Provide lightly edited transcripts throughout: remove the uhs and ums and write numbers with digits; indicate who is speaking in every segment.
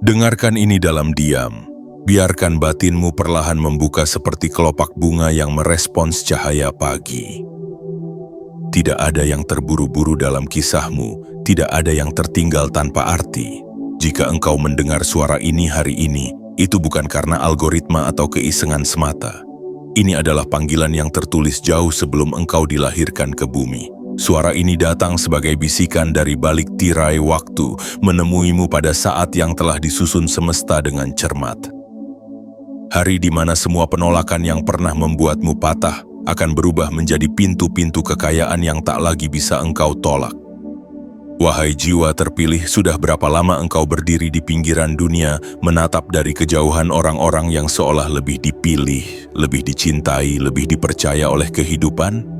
Speaker 1: Dengarkan ini dalam diam. Biarkan batinmu perlahan membuka seperti kelopak bunga yang merespons cahaya pagi. Tidak ada yang terburu-buru dalam kisahmu, tidak ada yang tertinggal tanpa arti. Jika engkau mendengar suara ini hari ini, itu bukan karena algoritma atau keisengan semata. Ini adalah panggilan yang tertulis jauh sebelum engkau dilahirkan ke bumi. Suara ini datang sebagai bisikan dari balik tirai waktu, menemuimu pada saat yang telah disusun semesta dengan cermat. Hari di mana semua penolakan yang pernah membuatmu patah akan berubah menjadi pintu-pintu kekayaan yang tak lagi bisa engkau tolak. Wahai jiwa terpilih, sudah berapa lama engkau berdiri di pinggiran dunia, menatap dari kejauhan orang-orang yang seolah lebih dipilih, lebih dicintai, lebih dipercaya oleh kehidupan?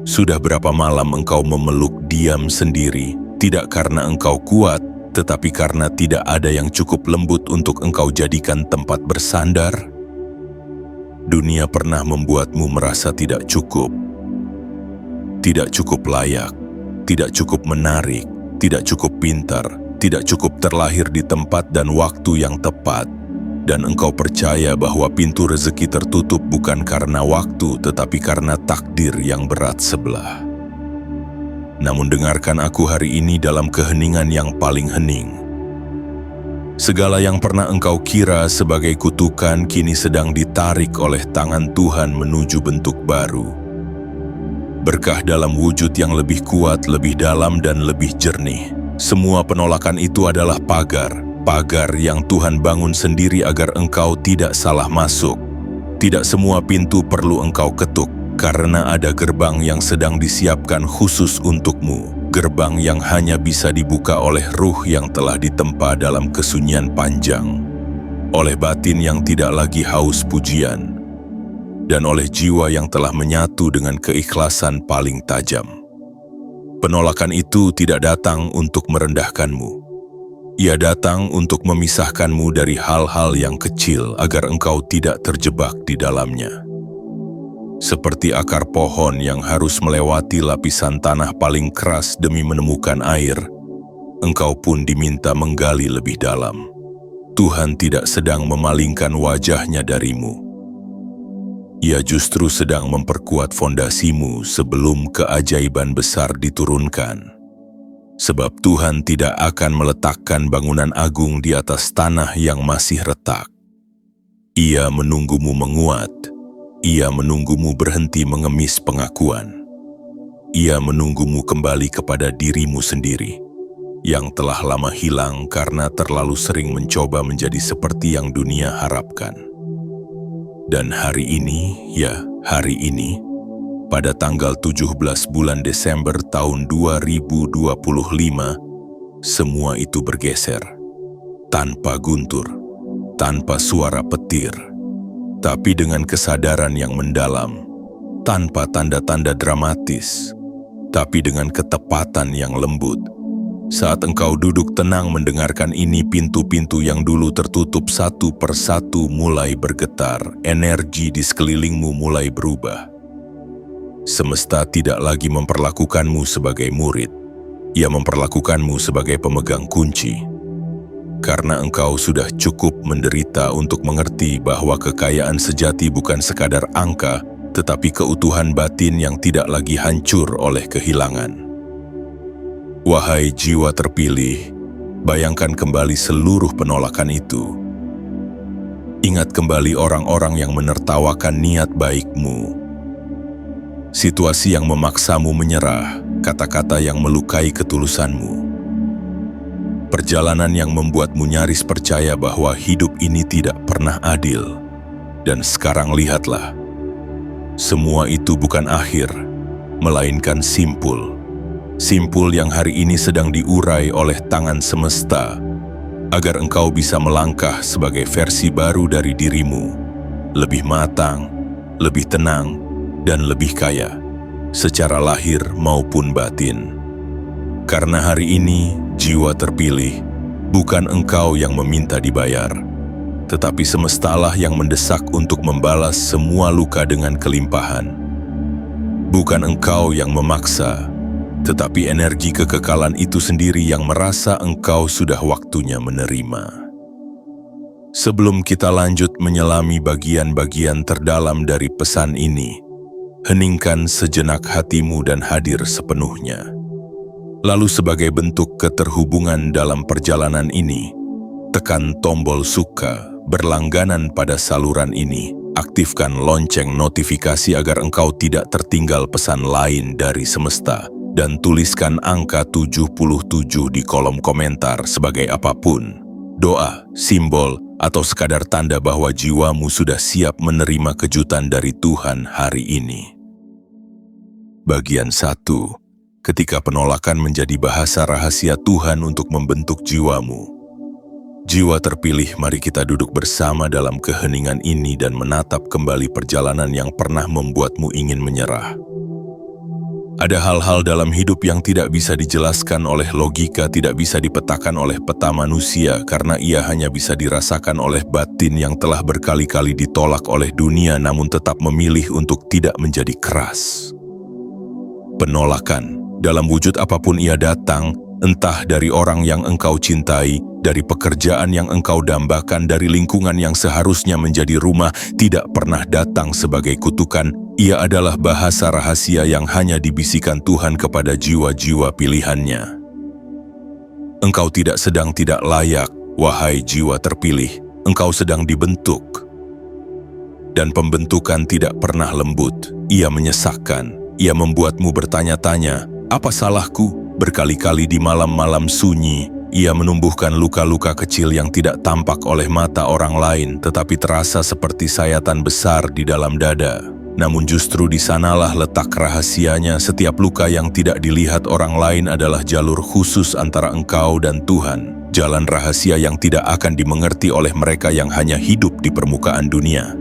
Speaker 1: Sudah berapa malam engkau memeluk diam sendiri, tidak karena engkau kuat, tetapi karena tidak ada yang cukup lembut untuk engkau jadikan tempat bersandar? Dunia pernah membuatmu merasa tidak cukup layak, tidak cukup menarik, tidak cukup pintar, tidak cukup terlahir di tempat dan waktu yang tepat. Dan engkau percaya bahwa pintu rezeki tertutup bukan karena waktu, tetapi karena takdir yang berat sebelah. Namun dengarkan aku hari ini dalam keheningan yang paling hening. Segala yang pernah engkau kira sebagai kutukan kini sedang ditarik oleh tangan Tuhan menuju bentuk baru. Berkah dalam wujud yang lebih kuat, lebih dalam dan lebih jernih. Semua penolakan itu adalah pagar yang Tuhan bangun sendiri agar engkau tidak salah masuk. Tidak semua pintu perlu engkau ketuk. Karena ada gerbang yang sedang disiapkan khusus untukmu, gerbang yang hanya bisa dibuka oleh ruh yang telah ditempa dalam kesunyian panjang, oleh batin yang tidak lagi haus pujian, dan oleh jiwa yang telah menyatu dengan keikhlasan paling tajam. Penolakan itu tidak datang untuk merendahkanmu. Ia datang untuk memisahkanmu dari hal-hal yang kecil agar engkau tidak terjebak di dalamnya. Seperti akar pohon yang harus melewati lapisan tanah paling keras demi menemukan air, engkau pun diminta menggali lebih dalam. Tuhan tidak sedang memalingkan wajahnya darimu. Ia justru sedang memperkuat fondasimu sebelum keajaiban besar diturunkan. Sebab Tuhan tidak akan meletakkan bangunan agung di atas tanah yang masih retak. Ia menunggumu menguat. Ia menunggumu berhenti mengemis pengakuan. Ia menunggumu kembali kepada dirimu sendiri, yang telah lama hilang karena terlalu sering mencoba menjadi seperti yang dunia harapkan. Dan hari ini, pada tanggal 17 bulan Desember tahun 2025, semua itu bergeser. Tanpa guntur, tanpa suara petir, tapi dengan kesadaran yang mendalam, tanpa tanda-tanda dramatis, tapi dengan ketepatan yang lembut. Saat engkau duduk tenang mendengarkan ini, pintu-pintu yang dulu tertutup satu persatu mulai bergetar, energi di sekelilingmu mulai berubah. Semesta tidak lagi memperlakukanmu sebagai murid, ia memperlakukanmu sebagai pemegang kunci. Karena engkau sudah cukup menderita untuk mengerti bahwa kekayaan sejati bukan sekadar angka, tetapi keutuhan batin yang tidak lagi hancur oleh kehilangan. Wahai jiwa terpilih, bayangkan kembali seluruh penolakan itu. Ingat kembali orang-orang yang menertawakan niat baikmu. Situasi yang memaksamu menyerah, kata-kata yang melukai ketulusanmu. Perjalanan yang membuatmu nyaris percaya bahwa hidup ini tidak pernah adil. Dan sekarang lihatlah, semua itu bukan akhir, melainkan simpul. Simpul yang hari ini sedang diurai oleh tangan semesta, agar engkau bisa melangkah sebagai versi baru dari dirimu, lebih matang, lebih tenang, dan lebih kaya, secara lahir maupun batin. Karena hari ini, jiwa terpilih, bukan engkau yang meminta dibayar, tetapi semestalah yang mendesak untuk membalas semua luka dengan kelimpahan. Bukan engkau yang memaksa, tetapi energi kekekalan itu sendiri yang merasa engkau sudah waktunya menerima. Sebelum kita lanjut menyelami bagian-bagian terdalam dari pesan ini, heningkan sejenak hatimu dan hadir sepenuhnya. Lalu sebagai bentuk keterhubungan dalam perjalanan ini, tekan tombol suka berlangganan pada saluran ini. Aktifkan lonceng notifikasi agar engkau tidak tertinggal pesan lain dari semesta. Dan tuliskan angka 77 di kolom komentar sebagai apapun, doa, simbol, atau sekadar tanda bahwa jiwamu sudah siap menerima kejutan dari Tuhan hari ini. Bagian 1. Ketika penolakan menjadi bahasa rahasia Tuhan untuk membentuk jiwamu. Jiwa terpilih, mari kita duduk bersama dalam keheningan ini dan menatap kembali perjalanan yang pernah membuatmu ingin menyerah. Ada hal-hal dalam hidup yang tidak bisa dijelaskan oleh logika, tidak bisa dipetakan oleh peta manusia, karena ia hanya bisa dirasakan oleh batin yang telah berkali-kali ditolak oleh dunia namun tetap memilih untuk tidak menjadi keras. Penolakan, dalam wujud apapun ia datang, entah dari orang yang engkau cintai, dari pekerjaan yang engkau dambakan, dari lingkungan yang seharusnya menjadi rumah, tidak pernah datang sebagai kutukan. Ia adalah bahasa rahasia yang hanya dibisikkan Tuhan kepada jiwa-jiwa pilihannya. Engkau tidak sedang tidak layak, wahai jiwa terpilih. Engkau sedang dibentuk. Dan pembentukan tidak pernah lembut. Ia menyesakkan. Ia membuatmu bertanya-tanya, apa salahku? Berkali-kali di malam-malam sunyi, ia menumbuhkan luka-luka kecil yang tidak tampak oleh mata orang lain, tetapi terasa seperti sayatan besar di dalam dada. Namun justru di sanalah letak rahasianya. Setiap luka yang tidak dilihat orang lain adalah jalur khusus antara engkau dan Tuhan. Jalan rahasia yang tidak akan dimengerti oleh mereka yang hanya hidup di permukaan dunia.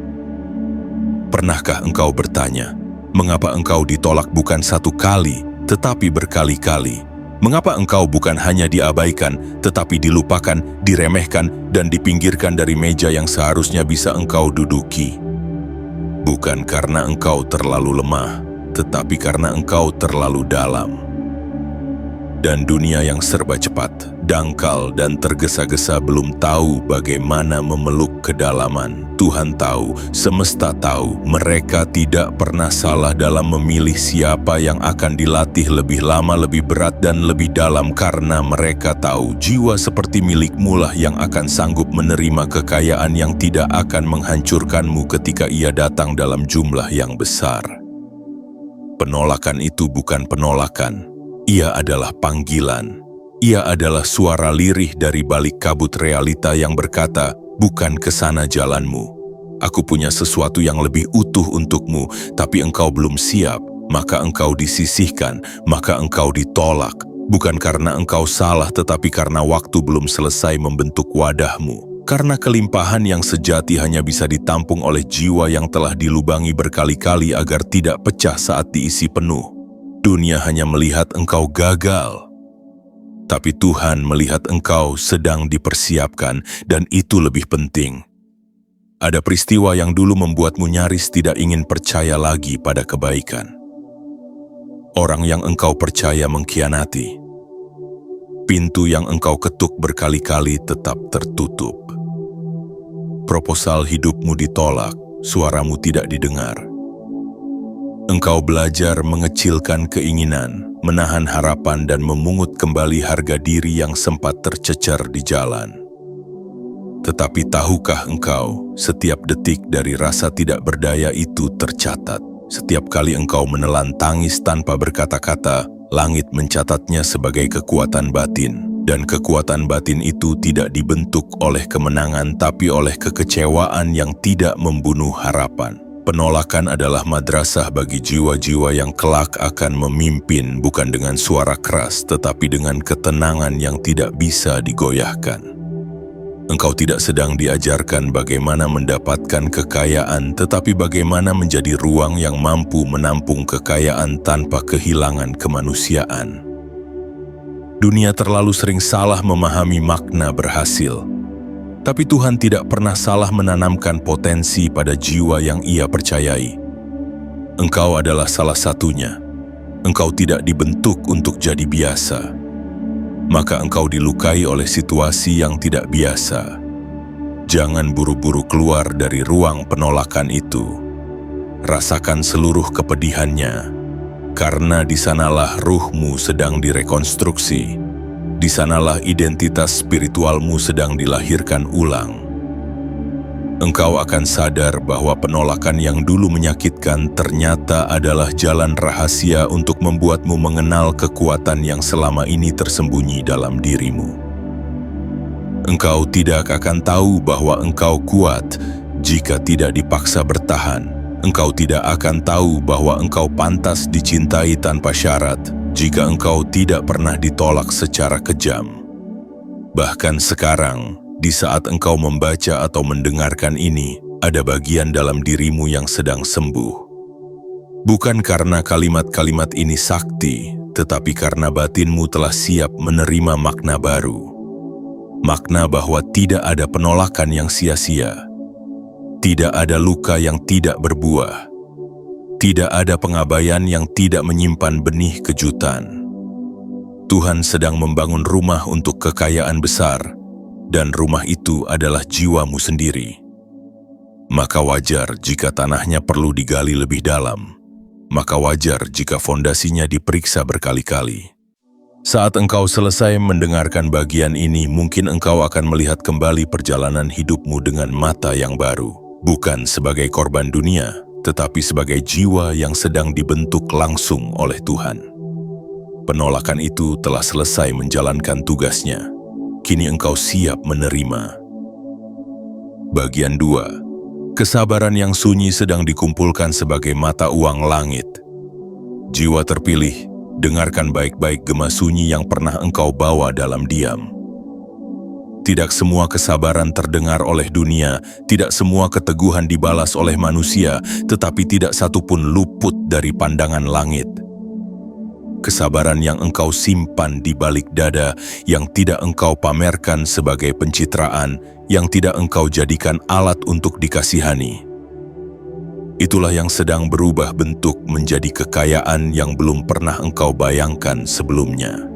Speaker 1: Pernahkah engkau bertanya, mengapa engkau ditolak bukan satu kali, tetapi berkali-kali? Mengapa engkau bukan hanya diabaikan, tetapi dilupakan, diremehkan, dan dipinggirkan dari meja yang seharusnya bisa engkau duduki? Bukan karena engkau terlalu lemah, tetapi karena engkau terlalu dalam. Dan dunia yang serba cepat, dangkal, dan tergesa-gesa belum tahu bagaimana memeluk kedalaman. Tuhan tahu, semesta tahu, mereka tidak pernah salah dalam memilih siapa yang akan dilatih lebih lama, lebih berat, dan lebih dalam, karena mereka tahu jiwa seperti milikmu lah yang akan sanggup menerima kekayaan yang tidak akan menghancurkanmu ketika ia datang dalam jumlah yang besar. Penolakan itu bukan penolakan, ia adalah panggilan. Ia adalah suara lirih dari balik kabut realita yang berkata, bukan ke sana jalanmu. Aku punya sesuatu yang lebih utuh untukmu, tapi engkau belum siap, maka engkau disisihkan, maka engkau ditolak. Bukan karena engkau salah, tetapi karena waktu belum selesai membentuk wadahmu. Karena kelimpahan yang sejati hanya bisa ditampung oleh jiwa yang telah dilubangi berkali-kali agar tidak pecah saat diisi penuh. Dunia hanya melihat engkau gagal, tapi Tuhan melihat engkau sedang dipersiapkan, dan itu lebih penting. Ada peristiwa yang dulu membuatmu nyaris tidak ingin percaya lagi pada kebaikan. Orang yang engkau percaya mengkhianati. Pintu yang engkau ketuk berkali-kali tetap tertutup. Proposal hidupmu ditolak, suaramu tidak didengar. Engkau belajar mengecilkan keinginan, menahan harapan, dan memungut kembali harga diri yang sempat tercecer di jalan. Tetapi tahukah engkau, setiap detik dari rasa tidak berdaya itu tercatat. Setiap kali engkau menelan tangis tanpa berkata-kata, langit mencatatnya sebagai kekuatan batin. Dan kekuatan batin itu tidak dibentuk oleh kemenangan, tapi oleh kekecewaan yang tidak membunuh harapan. Penolakan adalah madrasah bagi jiwa-jiwa yang kelak akan memimpin, bukan dengan suara keras, tetapi dengan ketenangan yang tidak bisa digoyahkan. Engkau tidak sedang diajarkan bagaimana mendapatkan kekayaan, tetapi bagaimana menjadi ruang yang mampu menampung kekayaan tanpa kehilangan kemanusiaan. Dunia terlalu sering salah memahami makna berhasil. Tapi Tuhan tidak pernah salah menanamkan potensi pada jiwa yang Ia percayai. Engkau adalah salah satunya. Engkau tidak dibentuk untuk jadi biasa. Maka engkau dilukai oleh situasi yang tidak biasa. Jangan buru-buru keluar dari ruang penolakan itu. Rasakan seluruh kepedihannya, karena di sanalah ruhmu sedang direkonstruksi. Di sanalah identitas spiritualmu sedang dilahirkan ulang. Engkau akan sadar bahwa penolakan yang dulu menyakitkan ternyata adalah jalan rahasia untuk membuatmu mengenal kekuatan yang selama ini tersembunyi dalam dirimu. Engkau tidak akan tahu bahwa engkau kuat jika tidak dipaksa bertahan. Engkau tidak akan tahu bahwa engkau pantas dicintai tanpa syarat jika engkau tidak pernah ditolak secara kejam. Bahkan sekarang, di saat engkau membaca atau mendengarkan ini, ada bagian dalam dirimu yang sedang sembuh. Bukan karena kalimat-kalimat ini sakti, tetapi karena batinmu telah siap menerima makna baru. Makna bahwa tidak ada penolakan yang sia-sia. Tidak ada luka yang tidak berbuah. Tidak ada pengabaian yang tidak menyimpan benih kejutan. Tuhan sedang membangun rumah untuk kekayaan besar, dan rumah itu adalah jiwamu sendiri. Maka wajar jika tanahnya perlu digali lebih dalam. Maka wajar jika fondasinya diperiksa berkali-kali. Saat engkau selesai mendengarkan bagian ini, mungkin engkau akan melihat kembali perjalanan hidupmu dengan mata yang baru. Bukan sebagai korban dunia, tetapi sebagai jiwa yang sedang dibentuk langsung oleh Tuhan. Penolakan itu telah selesai menjalankan tugasnya. Kini engkau siap menerima. Bagian 2. Kesabaran yang sunyi sedang dikumpulkan sebagai mata uang langit. Jiwa terpilih, dengarkan baik-baik gema sunyi yang pernah engkau bawa dalam diam. Tidak semua kesabaran terdengar oleh dunia, tidak semua keteguhan dibalas oleh manusia, tetapi tidak satupun luput dari pandangan langit. Kesabaran yang engkau simpan di balik dada, yang tidak engkau pamerkan sebagai pencitraan, yang tidak engkau jadikan alat untuk dikasihani. Itulah yang sedang berubah bentuk menjadi kekayaan yang belum pernah engkau bayangkan sebelumnya.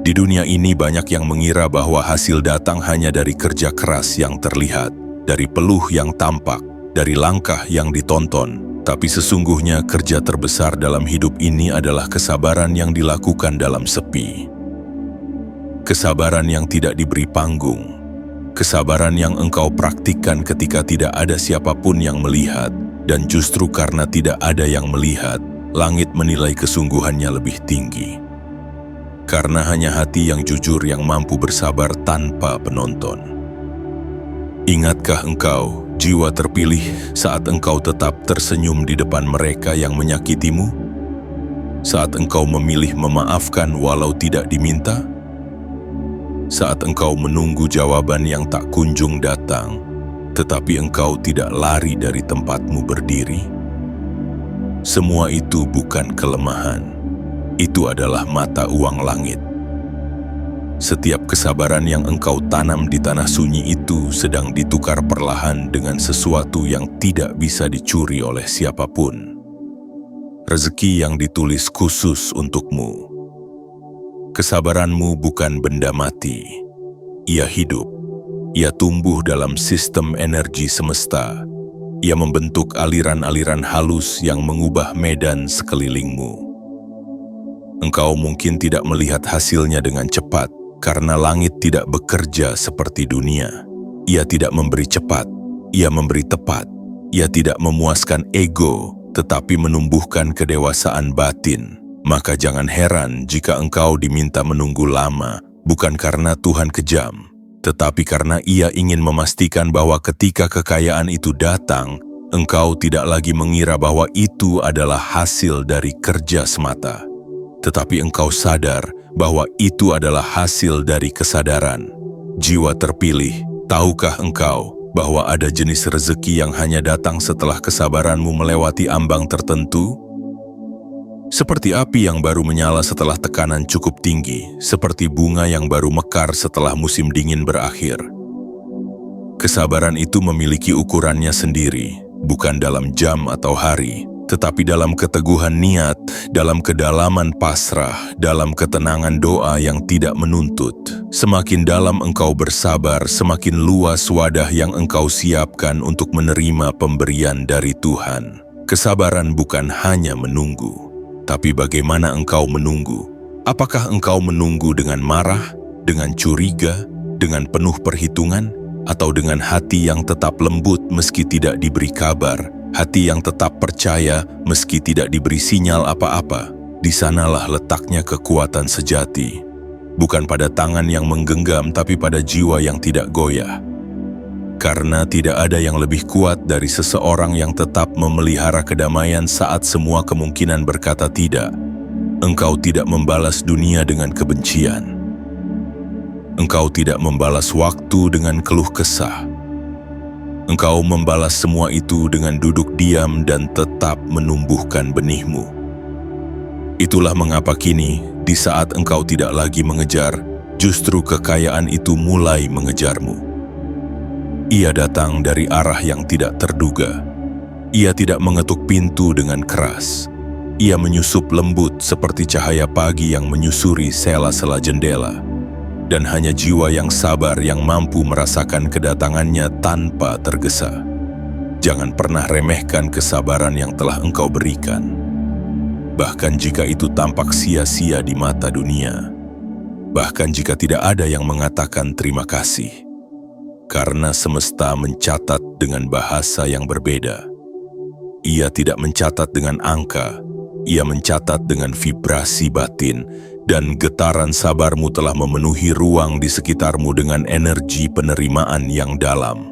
Speaker 1: Di dunia ini banyak yang mengira bahwa hasil datang hanya dari kerja keras yang terlihat, dari peluh yang tampak, dari langkah yang ditonton. Tapi sesungguhnya kerja terbesar dalam hidup ini adalah kesabaran yang dilakukan dalam sepi. Kesabaran yang tidak diberi panggung. Kesabaran yang engkau praktikkan ketika tidak ada siapapun yang melihat. Dan justru karena tidak ada yang melihat, langit menilai kesungguhannya lebih tinggi. Karena hanya hati yang jujur yang mampu bersabar tanpa penonton. Ingatkah engkau, jiwa terpilih, saat engkau tetap tersenyum di depan mereka yang menyakitimu? Saat engkau memilih memaafkan walau tidak diminta? Saat engkau menunggu jawaban yang tak kunjung datang, tetapi engkau tidak lari dari tempatmu berdiri? Semua itu bukan kelemahan. Itu adalah mata uang langit. Setiap kesabaran yang engkau tanam di tanah sunyi itu sedang ditukar perlahan dengan sesuatu yang tidak bisa dicuri oleh siapapun. Rezeki yang ditulis khusus untukmu. Kesabaranmu bukan benda mati. Ia hidup. Ia tumbuh dalam sistem energi semesta. Ia membentuk aliran-aliran halus yang mengubah medan sekelilingmu. Engkau mungkin tidak melihat hasilnya dengan cepat, karena langit tidak bekerja seperti dunia. Ia tidak memberi cepat, ia memberi tepat. Ia tidak memuaskan ego, tetapi menumbuhkan kedewasaan batin. Maka jangan heran jika engkau diminta menunggu lama, bukan karena Tuhan kejam, tetapi karena Ia ingin memastikan bahwa ketika kekayaan itu datang, engkau tidak lagi mengira bahwa itu adalah hasil dari kerja semata. Tetapi engkau sadar bahwa itu adalah hasil dari kesadaran. Jiwa terpilih, tahukah engkau bahwa ada jenis rezeki yang hanya datang setelah kesabaranmu melewati ambang tertentu? Seperti api yang baru menyala setelah tekanan cukup tinggi, seperti bunga yang baru mekar setelah musim dingin berakhir. Kesabaran itu memiliki ukurannya sendiri, bukan dalam jam atau hari, tetapi dalam keteguhan niat, dalam kedalaman pasrah, dalam ketenangan doa yang tidak menuntut. Semakin dalam engkau bersabar, semakin luas wadah yang engkau siapkan untuk menerima pemberian dari Tuhan. Kesabaran bukan hanya menunggu, tapi bagaimana engkau menunggu. Apakah engkau menunggu dengan marah, dengan curiga, dengan penuh perhitungan, atau dengan hati yang tetap lembut meski tidak diberi kabar? Hati yang tetap percaya meski tidak diberi sinyal apa-apa. Di sanalah letaknya kekuatan sejati. Bukan pada tangan yang menggenggam, tapi pada jiwa yang tidak goyah. Karena tidak ada yang lebih kuat dari seseorang yang tetap memelihara kedamaian saat semua kemungkinan berkata tidak. Engkau tidak membalas dunia dengan kebencian. Engkau tidak membalas waktu dengan keluh kesah. Engkau membalas semua itu dengan duduk diam dan tetap menumbuhkan benihmu. Itulah mengapa kini, di saat engkau tidak lagi mengejar, justru kekayaan itu mulai mengejarmu. Ia datang dari arah yang tidak terduga. Ia tidak mengetuk pintu dengan keras. Ia menyusup lembut seperti cahaya pagi yang menyusuri sela-sela jendela. Dan hanya jiwa yang sabar yang mampu merasakan kedatangannya tanpa tergesa. Jangan pernah remehkan kesabaran yang telah engkau berikan. Bahkan jika itu tampak sia-sia di mata dunia. Bahkan jika tidak ada yang mengatakan terima kasih. Karena semesta mencatat dengan bahasa yang berbeda. Ia tidak mencatat dengan angka, ia mencatat dengan vibrasi batin. Dan getaran sabarmu telah memenuhi ruang di sekitarmu dengan energi penerimaan yang dalam.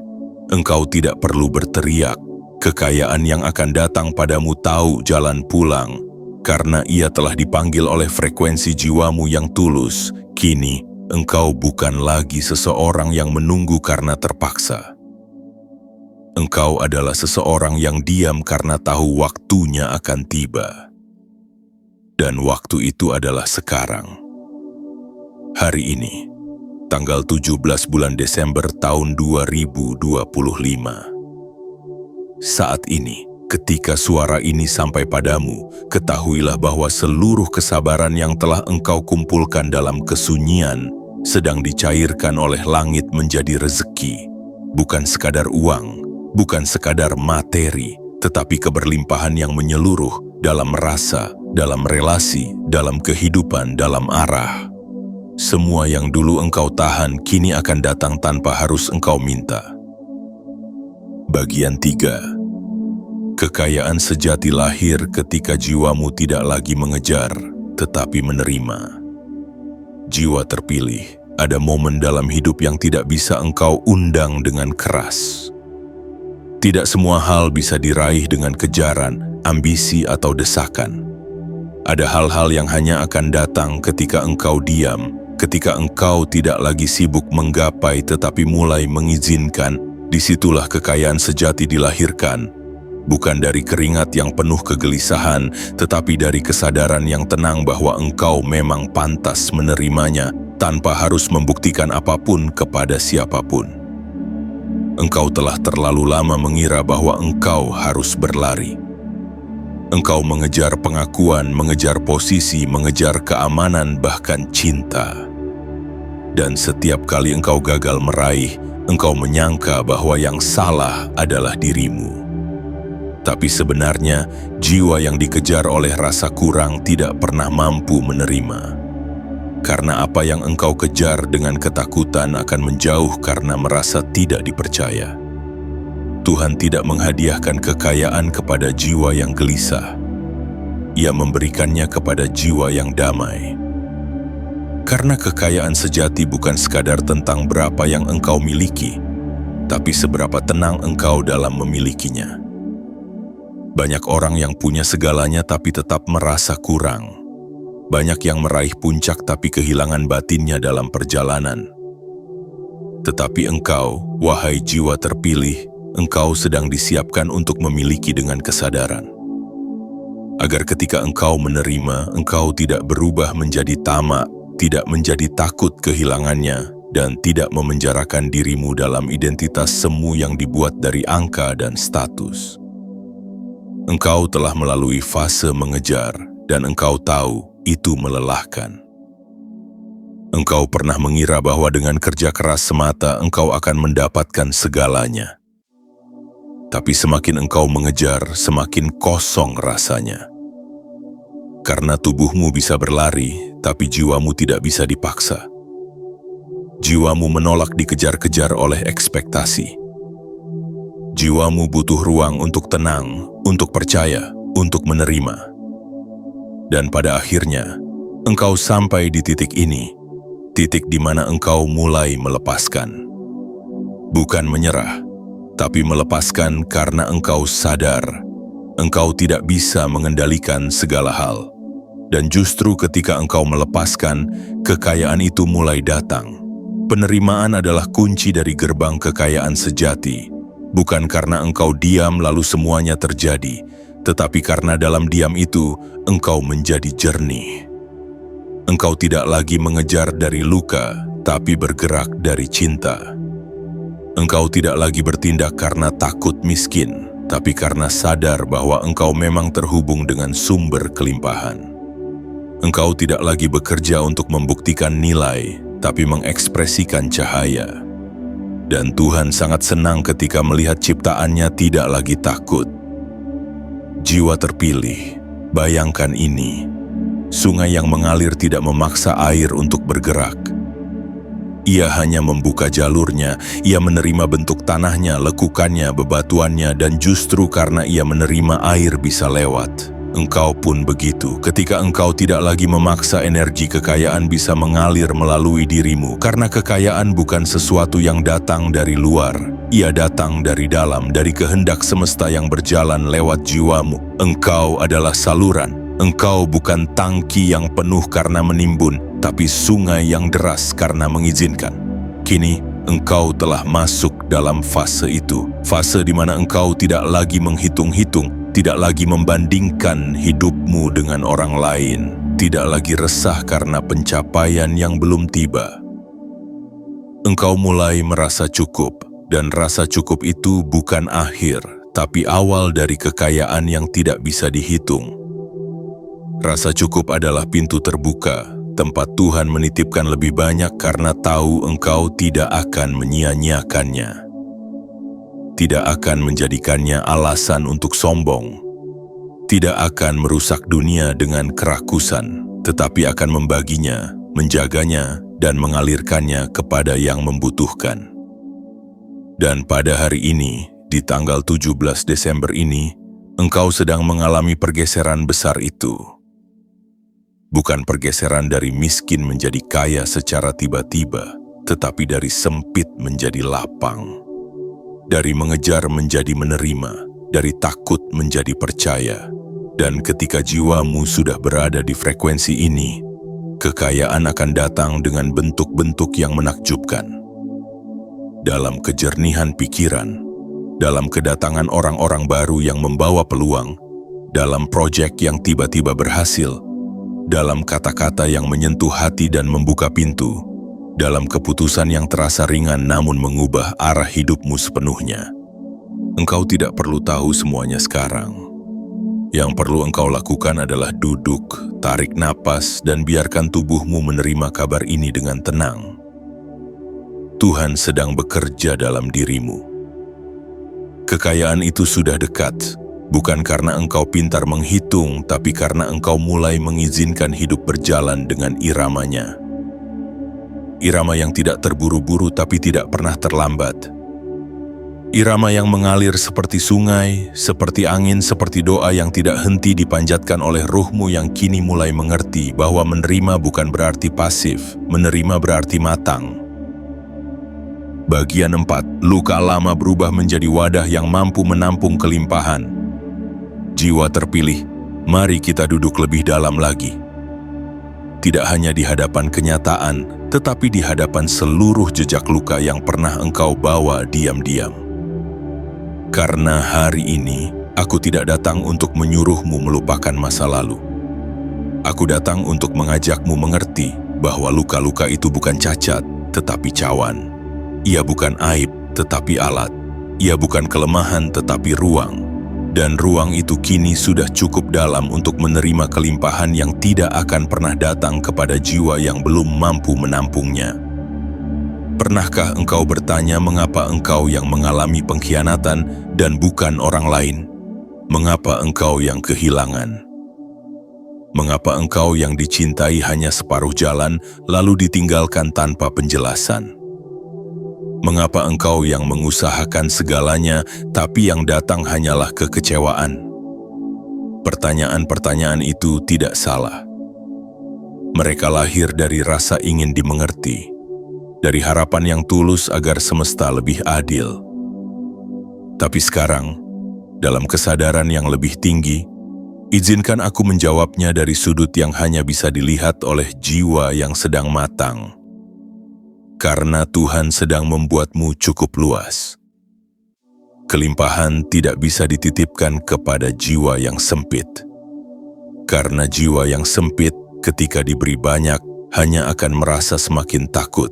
Speaker 1: Engkau tidak perlu berteriak, kekayaan yang akan datang padamu tahu jalan pulang, karena ia telah dipanggil oleh frekuensi jiwamu yang tulus. Kini, engkau bukan lagi seseorang yang menunggu karena terpaksa. Engkau adalah seseorang yang diam karena tahu waktunya akan tiba. Dan waktu itu adalah sekarang. Hari ini, tanggal 17 bulan Desember tahun 2025. Saat ini, ketika suara ini sampai padamu, ketahuilah bahwa seluruh kesabaran yang telah engkau kumpulkan dalam kesunyian sedang dicairkan oleh langit menjadi rezeki. Bukan sekadar uang, bukan sekadar materi, tetapi keberlimpahan yang menyeluruh dalam rasa, dalam relasi, dalam kehidupan, dalam arah. Semua yang dulu engkau tahan kini akan datang tanpa harus engkau minta. Bagian 3. Kekayaan sejati lahir ketika jiwamu tidak lagi mengejar, tetapi menerima. Jiwa terpilih, ada momen dalam hidup yang tidak bisa engkau undang dengan keras. Tidak semua hal bisa diraih dengan kejaran, ambisi atau desakan. Ada hal-hal yang hanya akan datang ketika engkau diam, ketika engkau tidak lagi sibuk menggapai tetapi mulai mengizinkan. Disitulah kekayaan sejati dilahirkan. Bukan dari keringat yang penuh kegelisahan, tetapi dari kesadaran yang tenang bahwa engkau memang pantas menerimanya tanpa harus membuktikan apapun kepada siapapun. Engkau telah terlalu lama mengira bahwa engkau harus berlari. Engkau mengejar pengakuan, mengejar posisi, mengejar keamanan, bahkan cinta. Dan setiap kali engkau gagal meraih, engkau menyangka bahwa yang salah adalah dirimu. Tapi sebenarnya, jiwa yang dikejar oleh rasa kurang tidak pernah mampu menerima. Karena apa yang engkau kejar dengan ketakutan akan menjauh karena merasa tidak dipercaya. Tuhan tidak menghadiahkan kekayaan kepada jiwa yang gelisah. Ia memberikannya kepada jiwa yang damai. Karena kekayaan sejati bukan sekadar tentang berapa yang engkau miliki, tapi seberapa tenang engkau dalam memilikinya. Banyak orang yang punya segalanya tapi tetap merasa kurang. Banyak yang meraih puncak tapi kehilangan batinnya dalam perjalanan. Tetapi engkau, wahai jiwa terpilih, engkau sedang disiapkan untuk memiliki dengan kesadaran. Agar ketika engkau menerima, engkau tidak berubah menjadi tamak, tidak menjadi takut kehilangannya, dan tidak memenjarakan dirimu dalam identitas semu yang dibuat dari angka dan status. Engkau telah melalui fase mengejar, dan engkau tahu itu melelahkan. Engkau pernah mengira bahwa dengan kerja keras semata engkau akan mendapatkan segalanya. Tapi semakin engkau mengejar, semakin kosong rasanya. Karena tubuhmu bisa berlari, tapi jiwamu tidak bisa dipaksa. Jiwamu menolak dikejar-kejar oleh ekspektasi. Jiwamu butuh ruang untuk tenang, untuk percaya, untuk menerima. Dan pada akhirnya, engkau sampai di titik ini, titik di mana engkau mulai melepaskan. Bukan menyerah, tapi melepaskan karena engkau sadar, engkau tidak bisa mengendalikan segala hal. Dan justru ketika engkau melepaskan, kekayaan itu mulai datang. Penerimaan adalah kunci dari gerbang kekayaan sejati, bukan karena engkau diam lalu semuanya terjadi, tetapi karena dalam diam itu, engkau menjadi jernih. Engkau tidak lagi mengejar dari luka, tapi bergerak dari cinta. Engkau tidak lagi bertindak karena takut miskin, tapi karena sadar bahwa engkau memang terhubung dengan sumber kelimpahan. Engkau tidak lagi bekerja untuk membuktikan nilai, tapi mengekspresikan cahaya. Dan Tuhan sangat senang ketika melihat ciptaannya tidak lagi takut. Jiwa terpilih, bayangkan ini. Sungai yang mengalir tidak memaksa air untuk bergerak. Ia hanya membuka jalurnya, ia menerima bentuk tanahnya, lekukannya, bebatuannya, dan justru karena ia menerima air bisa lewat. Engkau pun begitu, ketika engkau tidak lagi memaksa energi kekayaan bisa mengalir melalui dirimu, karena kekayaan bukan sesuatu yang datang dari luar, ia datang dari dalam, dari kehendak semesta yang berjalan lewat jiwamu. Engkau adalah saluran, engkau bukan tangki yang penuh karena menimbun, tapi sungai yang deras karena mengizinkan. Kini, engkau telah masuk dalam fase itu, fase di mana engkau tidak lagi menghitung-hitung, tidak lagi membandingkan hidupmu dengan orang lain, tidak lagi resah karena pencapaian yang belum tiba. Engkau mulai merasa cukup, dan rasa cukup itu bukan akhir, tapi awal dari kekayaan yang tidak bisa dihitung. Rasa cukup adalah pintu terbuka, tempat Tuhan menitipkan lebih banyak karena tahu engkau tidak akan menyia-nyiakannya. Tidak akan menjadikannya alasan untuk sombong, tidak akan merusak dunia dengan kerakusan, tetapi akan membaginya, menjaganya, dan mengalirkannya kepada yang membutuhkan. Dan pada hari ini, di tanggal 17 Desember ini, engkau sedang mengalami pergeseran besar itu. Bukan pergeseran dari miskin menjadi kaya secara tiba-tiba, tetapi dari sempit menjadi lapang. Dari mengejar menjadi menerima, dari takut menjadi percaya. Dan ketika jiwamu sudah berada di frekuensi ini, kekayaan akan datang dengan bentuk-bentuk yang menakjubkan. Dalam kejernihan pikiran, dalam kedatangan orang-orang baru yang membawa peluang, dalam proyek yang tiba-tiba berhasil, dalam kata-kata yang menyentuh hati dan membuka pintu, dalam keputusan yang terasa ringan namun mengubah arah hidupmu sepenuhnya. Engkau tidak perlu tahu semuanya sekarang. Yang perlu engkau lakukan adalah duduk, tarik napas, dan biarkan tubuhmu menerima kabar ini dengan tenang. Tuhan sedang bekerja dalam dirimu. Kekayaan itu sudah dekat, bukan karena engkau pintar menghitung, tapi karena engkau mulai mengizinkan hidup berjalan dengan iramanya. Irama yang tidak terburu-buru tapi tidak pernah terlambat. Irama yang mengalir seperti sungai, seperti angin, seperti doa yang tidak henti dipanjatkan oleh ruhmu yang kini mulai mengerti bahwa menerima bukan berarti pasif, menerima berarti matang. Bagian 4, luka lama berubah menjadi wadah yang mampu menampung kelimpahan. Jiwa terpilih, mari kita duduk lebih dalam lagi. Tidak hanya di hadapan kenyataan, tetapi di hadapan seluruh jejak luka yang pernah engkau bawa diam-diam. Karena hari ini, aku tidak datang untuk menyuruhmu melupakan masa lalu. Aku datang untuk mengajakmu mengerti bahwa luka-luka itu bukan cacat, tetapi cawan. Ia bukan aib, tetapi alat. Ia bukan kelemahan, tetapi ruang. Dan ruang itu kini sudah cukup dalam untuk menerima kelimpahan yang tidak akan pernah datang kepada jiwa yang belum mampu menampungnya. Pernahkah engkau bertanya mengapa engkau yang mengalami pengkhianatan dan bukan orang lain? Mengapa engkau yang kehilangan? Mengapa engkau yang dicintai hanya separuh jalan lalu ditinggalkan tanpa penjelasan? Mengapa engkau yang mengusahakan segalanya tapi yang datang hanyalah kekecewaan? Pertanyaan-pertanyaan itu tidak salah. Mereka lahir dari rasa ingin dimengerti, dari harapan yang tulus agar semesta lebih adil. Tapi sekarang, dalam kesadaran yang lebih tinggi, izinkan aku menjawabnya dari sudut yang hanya bisa dilihat oleh jiwa yang sedang matang. Karena Tuhan sedang membuatmu cukup luas. Kelimpahan tidak bisa dititipkan kepada jiwa yang sempit. Karena jiwa yang sempit ketika diberi banyak hanya akan merasa semakin takut.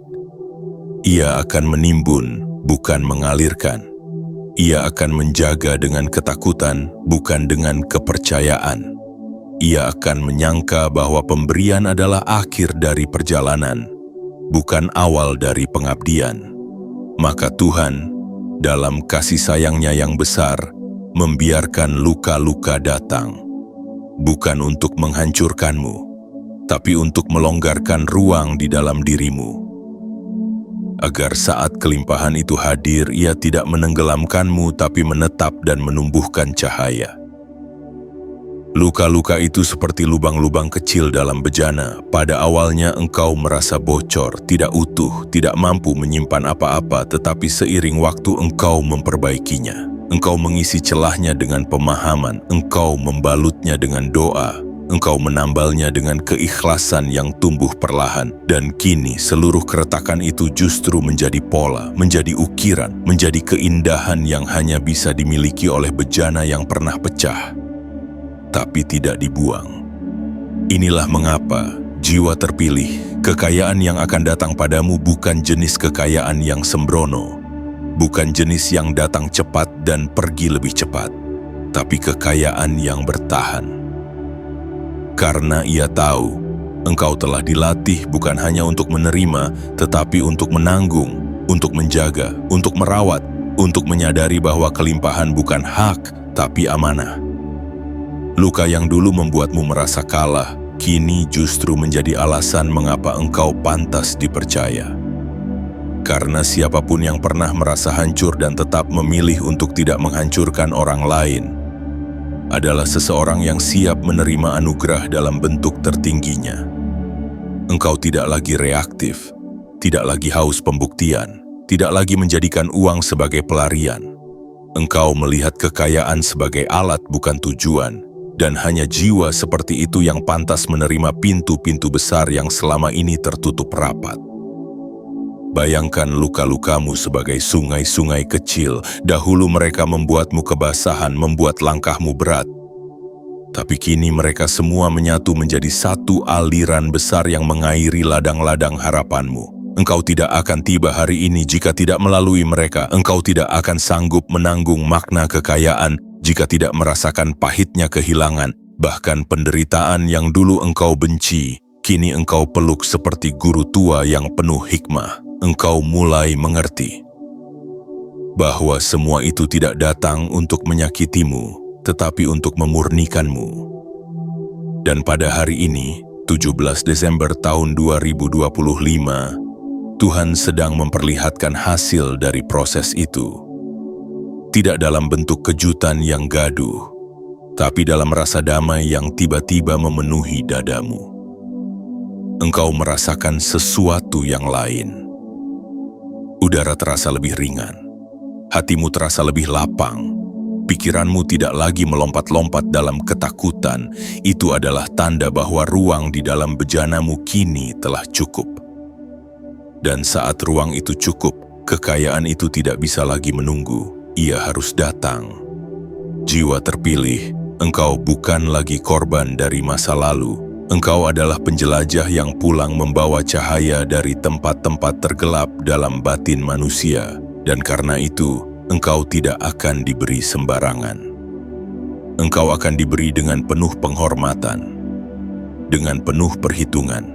Speaker 1: Ia akan menimbun, bukan mengalirkan. Ia akan menjaga dengan ketakutan, bukan dengan kepercayaan. Ia akan menyangka bahwa pemberian adalah akhir dari perjalanan, bukan awal dari pengabdian. Maka Tuhan, dalam kasih sayangnya yang besar, membiarkan luka-luka datang. Bukan untuk menghancurkanmu, tapi untuk melonggarkan ruang di dalam dirimu. Agar saat kelimpahan itu hadir, ia tidak menenggelamkanmu tapi menetap dan menumbuhkan cahaya. Luka-luka itu seperti lubang-lubang kecil dalam bejana. Pada awalnya engkau merasa bocor, tidak utuh, tidak mampu menyimpan apa-apa, tetapi seiring waktu engkau memperbaikinya. Engkau mengisi celahnya dengan pemahaman, engkau membalutnya dengan doa, engkau menambalnya dengan keikhlasan yang tumbuh perlahan. Dan kini seluruh keretakan itu justru menjadi pola, menjadi ukiran, menjadi keindahan yang hanya bisa dimiliki oleh bejana yang pernah pecah tapi tidak dibuang. Inilah mengapa jiwa terpilih, kekayaan yang akan datang padamu bukan jenis kekayaan yang sembrono, bukan jenis yang datang cepat dan pergi lebih cepat, tapi kekayaan yang bertahan. Karena ia tahu, engkau telah dilatih bukan hanya untuk menerima, tetapi untuk menanggung, untuk menjaga, untuk merawat, untuk menyadari bahwa kelimpahan bukan hak, tapi amanah. Luka yang dulu membuatmu merasa kalah, kini justru menjadi alasan mengapa engkau pantas dipercaya. Karena siapapun yang pernah merasa hancur dan tetap memilih untuk tidak menghancurkan orang lain, adalah seseorang yang siap menerima anugerah dalam bentuk tertingginya. Engkau tidak lagi reaktif, tidak lagi haus pembuktian, tidak lagi menjadikan uang sebagai pelarian. Engkau melihat kekayaan sebagai alat bukan tujuan, dan hanya jiwa seperti itu yang pantas menerima pintu-pintu besar yang selama ini tertutup rapat. Bayangkan luka-lukamu sebagai sungai-sungai kecil. Dahulu mereka membuatmu kebasahan, membuat langkahmu berat. Tapi kini mereka semua menyatu menjadi satu aliran besar yang mengairi ladang-ladang harapanmu. Engkau tidak akan tiba hari ini jika tidak melalui mereka. Engkau tidak akan sanggup menanggung makna kekayaan jika tidak merasakan pahitnya kehilangan. Bahkan penderitaan yang dulu engkau benci, kini engkau peluk seperti guru tua yang penuh hikmah. Engkau mulai mengerti bahwa semua itu tidak datang untuk menyakitimu, tetapi untuk memurnikanmu. Dan pada hari ini, 17 Desember tahun 2025, Tuhan sedang memperlihatkan hasil dari proses itu. Tidak dalam bentuk kejutan yang gaduh, tapi dalam rasa damai yang tiba-tiba memenuhi dadamu. Engkau merasakan sesuatu yang lain. Udara terasa lebih ringan, hatimu terasa lebih lapang, pikiranmu tidak lagi melompat-lompat dalam ketakutan. Itu adalah tanda bahwa ruang di dalam bejanamu kini telah cukup. Dan saat ruang itu cukup, kekayaan itu tidak bisa lagi menunggu. Ia harus datang. Jiwa terpilih, engkau bukan lagi korban dari masa lalu. Engkau adalah penjelajah yang pulang membawa cahaya dari tempat-tempat tergelap dalam batin manusia. Dan karena itu, engkau tidak akan diberi sembarangan. engkau akan diberi dengan penuh penghormatan, dengan penuh perhitungan.